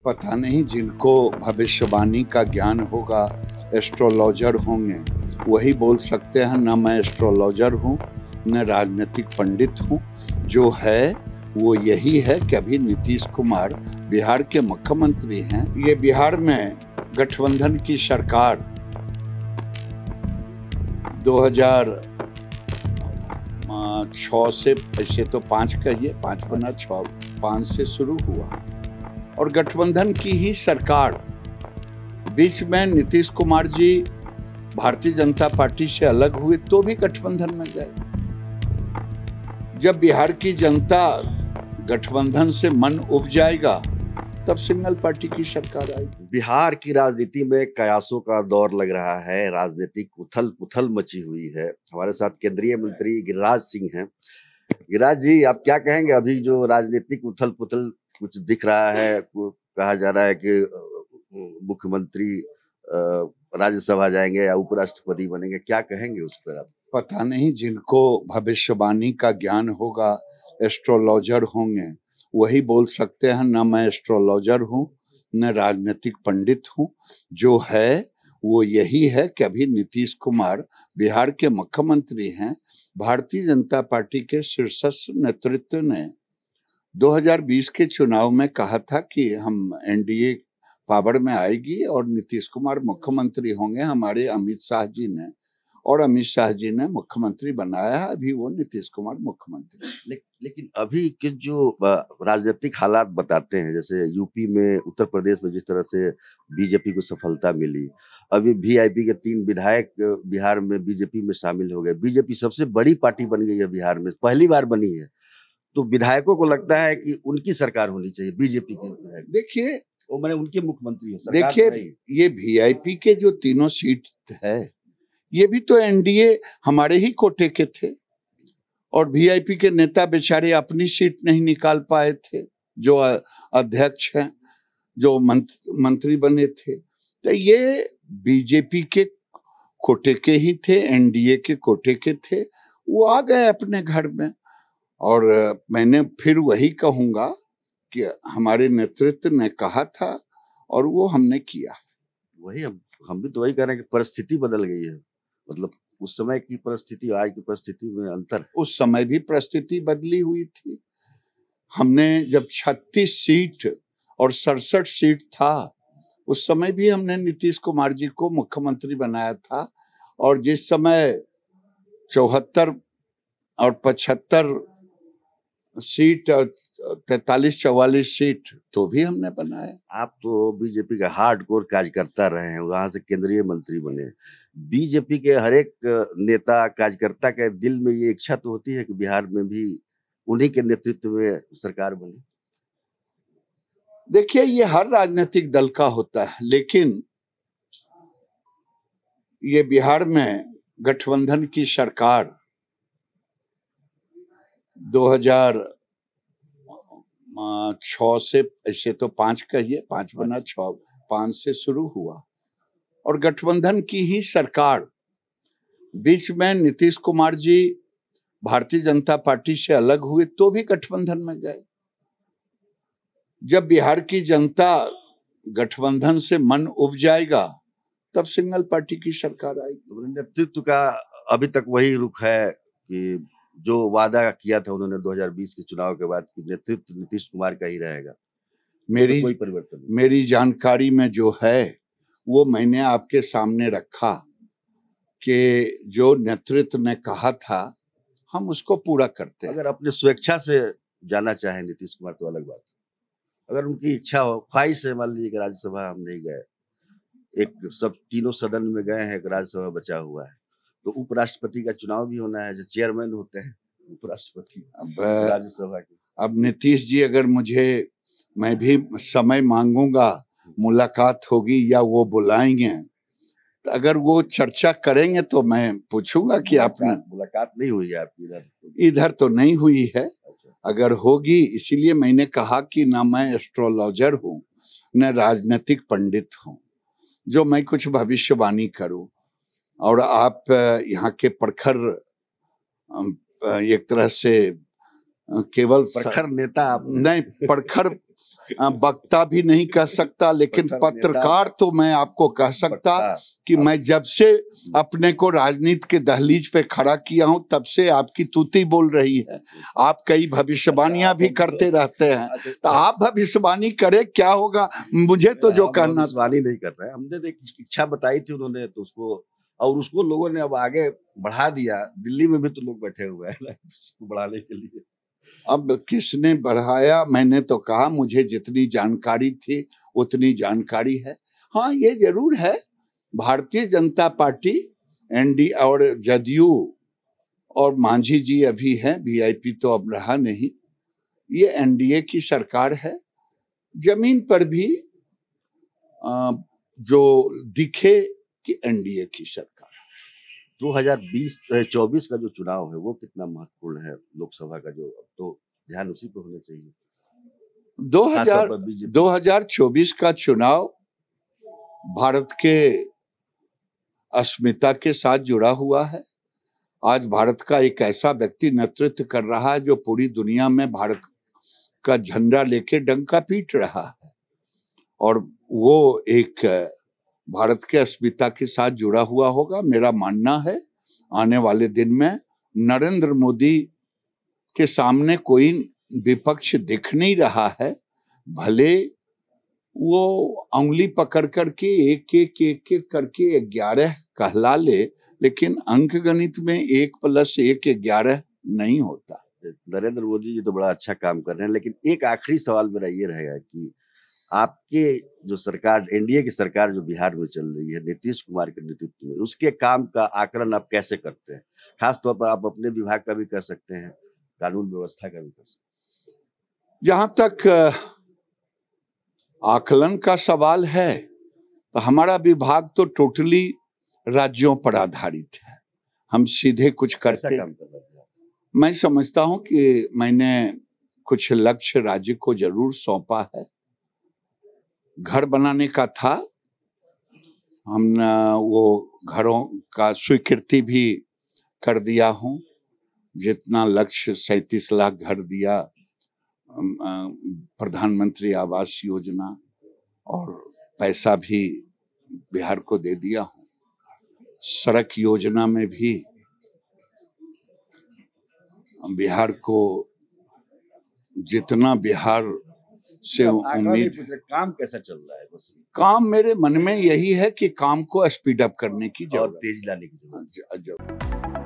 पता नहीं, जिनको भविष्यवाणी का ज्ञान होगा एस्ट्रोलॉजर होंगे, वही बोल सकते हैं। न मैं एस्ट्रोलॉजर हूँ न राजनीतिक पंडित हूँ। जो है वो यही है कि अभी नीतीश कुमार बिहार के मुख्यमंत्री हैं। ये बिहार में गठबंधन की सरकार 2006 से, ऐसे तो 5 कहिए, 5 बना 6, 5 से शुरू हुआ और गठबंधन की ही सरकार। बीच में नीतीश कुमार जी भारतीय जनता पार्टी से अलग हुए तो भी गठबंधन में गए। जब बिहार की जनता गठबंधन से मन उब जाएगा तब सिंगल पार्टी की सरकार आएगी। बिहार की राजनीति में कयासों का दौर लग रहा है। राजनीतिक उथल पुथल मची हुई है। हमारे साथ केंद्रीय मंत्री गिरिराज सिंह हैं। गिरिराज जी, आप क्या कहेंगे? अभी जो राजनीतिक उथल पुथल कुछ दिख रहा है, कहा जा रहा है कि मुख्यमंत्री राज्यसभा जाएंगे या उपराष्ट्रपति बनेंगे, क्या कहेंगे उस पर आप? पता नहीं, जिनको भविष्यवाणी का ज्ञान होगा एस्ट्रोलॉजर होंगे, वही बोल सकते हैं। न मैं एस्ट्रोलॉजर हूँ न राजनीतिक पंडित हूँ। जो है वो यही है कि अभी नीतीश कुमार बिहार के मुख्यमंत्री हैं। भारतीय जनता पार्टी के शीर्षस्थ नेतृत्व ने 2020 के चुनाव में कहा था कि हम एनडीए पावर में आएगी और नीतीश कुमार मुख्यमंत्री होंगे। हमारे अमित शाह जी ने, और अमित शाह जी ने मुख्यमंत्री बनाया है। अभी वो नीतीश कुमार मुख्यमंत्री। लेकिन अभी के जो राजनीतिक हालात बताते हैं, जैसे यूपी में, उत्तर प्रदेश में जिस तरह से बीजेपी को सफलता मिली, अभी वीआईपी के 3 विधायक बिहार में बीजेपी में शामिल हो गए। बीजेपी सबसे बड़ी पार्टी बन गई है बिहार में, पहली बार बनी है। तो विधायकों को लगता है कि उनकी सरकार होनी चाहिए, बीजेपी की विधायक। देखिए, वो मैंने उनके मुख्यमंत्री हो। देखिए, ये वीआईपी के जो तीनों सीट है, ये भी तो एनडीए हमारे ही कोटे के थे और वीआईपी के नेता बेचारे अपनी सीट नहीं निकाल पाए थे। जो अध्यक्ष हैं, जो मंत्री बने थे, तो ये बीजेपी के कोटे के ही थे, एनडीए के कोटे के थे। वो आ गए अपने घर में। और मैंने फिर वही कहूंगा कि हमारे नेतृत्व ने कहा था और वो हमने किया। वही हम भी तो वही कह रहे हैं कि परिस्थिति बदल गई है। मतलब उस समय की परिस्थिति आज की परिस्थिति में अंतर। उस समय भी परिस्थिति बदली हुई थी। हमने जब 36 सीट और 67 सीट था, उस समय भी हमने नीतीश कुमार जी को मुख्यमंत्री बनाया था। और जिस समय 74 और 75 सीट और 43-44 सीट तो भी हमने बनाया। आप तो बीजेपी का हार्डकोर कार्यकर्ता रहे हैं, वहां से केंद्रीय मंत्री बने। बीजेपी के हर एक नेता कार्यकर्ता के दिल में ये इच्छा तो होती है कि बिहार में भी उन्हीं के नेतृत्व में सरकार बने। देखिए, ये हर राजनीतिक दल का होता है, लेकिन ये बिहार में गठबंधन की सरकार 2006 से, ऐसे तो 5 कहिए, 5 बना 6, 5 से शुरू हुआ और गठबंधन की ही सरकार। बीच में नीतीश कुमार जी भारतीय जनता पार्टी से अलग हुए तो भी गठबंधन में गए। जब बिहार की जनता गठबंधन से मन उब जाएगा तब सिंगल पार्टी की सरकार आएगी। नेतृत्व का अभी तक वही रुख है कि जो वादा किया था उन्होंने 2020 के चुनाव के बाद कि नेतृत्व नीतीश कुमार का ही रहेगा। कोई परिवर्तन नहीं। मेरी जानकारी में जो है वो मैंने आपके सामने रखा कि जो नेतृत्व ने कहा था हम उसको पूरा करते हैं। अगर अपने स्वेच्छा से जाना चाहे नीतीश कुमार तो अलग बात है। अगर उनकी इच्छा हो, ख्वाहिश है, मान लीजिए कि राज्यसभा हम नहीं गए, एक सब तीनों सदन में गए हैं, एक राज्यसभा बचा हुआ है, तो उपराष्ट्रपति का चुनाव भी होना है, जो चेयरमैन होते हैं उपराष्ट्रपति राज्यसभा के। अब नीतीश जी, अगर मैं भी समय मांगूंगा, मुलाकात होगी या वो बुलाएंगे, तो अगर वो चर्चा करेंगे तो मैं पूछूंगा कि आपने मुलाकात नहीं हुई है आपकी? इधर तो नहीं हुई है। अगर होगी, इसीलिए मैंने कहा कि ना मैं एस्ट्रोलॉजर हूँ न राजनीतिक पंडित हूँ जो मैं कुछ भविष्यवाणी करूं। और आप यहाँ के प्रखर, एक तरह से केवल प्रखर नेता आप नहीं, प्रखर वक्ता भी नहीं कह सकता, लेकिन पत्रकार तो मैं आपको कह सकता कि मैं जब से अपने को राजनीति के दहलीज पे खड़ा किया हूं तब से आपकी तूती बोल रही है। आप कई भविष्यवाणियां भी करते रहते हैं, तो आप भविष्यवाणी करें, क्या होगा? मुझे तो जो कहना, भविष्यवाणी नहीं कर रहे हैं, हमने एक इच्छा बताई थी उन्होंने, तो उसको और उसको लोगों ने अब आगे बढ़ा दिया। दिल्ली में भी तो लोग बैठे हुए हैं इसको बढ़ाने के लिए। अब किसने बढ़ाया? मैंने तो कहा मुझे जितनी जानकारी थी उतनी जानकारी है। हाँ, ये जरूर है, भारतीय जनता पार्टी, एनडी और जदयू और मांझी जी अभी हैं, वीआईपी तो अब रहा नहीं, ये एनडीए की सरकार है। जमीन पर भी जो दिखे कि एनडीए की सरकार। 2024 का जो चुनाव है वो कितना महत्वपूर्ण है लोकसभा का, जो अब तो ध्यान उसी पे होना चाहिए। 2024 का चुनाव भारत के अस्मिता के साथ जुड़ा हुआ है। आज भारत का एक ऐसा व्यक्ति नेतृत्व कर रहा है जो पूरी दुनिया में भारत का झंडा लेके डंका पीट रहा है, और वो एक भारत के अस्मिता के साथ जुड़ा हुआ होगा। मेरा मानना है आने वाले दिन में नरेंद्र मोदी के सामने कोई विपक्ष दिख नहीं रहा है, भले वो उंगली पकड़ करके एक एक करके 11 कहला ले, लेकिन अंक गणित में 1+1 11 नहीं होता। नरेंद्र मोदी जी तो बड़ा अच्छा काम कर रहे हैं, लेकिन एक आखिरी सवाल मेरा ये रहेगा कि आपके जो सरकार, एनडीए की सरकार जो बिहार में चल रही है नीतीश कुमार के नेतृत्व में, उसके काम का आकलन आप कैसे करते हैं? खास तौर पर आप अपने विभाग का भी कर सकते हैं, कानून व्यवस्था का भी कर सकते हैं। जहां तक आकलन का सवाल है तो हमारा विभाग तो टोटली राज्यों पर आधारित है। हम सीधे कुछ करते काम कर रहे हैं। मैं समझता हूं कि मैंने कुछ लक्ष्य राज्य को जरूर सौंपा है। घर बनाने का था, हमने वो घरों का स्वीकृति भी कर दिया हूं। जितना लक्ष्य 37 लाख घर दिया, प्रधानमंत्री आवास योजना, और पैसा भी बिहार को दे दिया हूं। सड़क योजना में भी बिहार को जितना बिहार से उम्मीद। काम कैसा चल रहा है? काम मेरे मन में यही है कि काम को स्पीड अप करने की जरूरत, तेज लाने की जरूरत।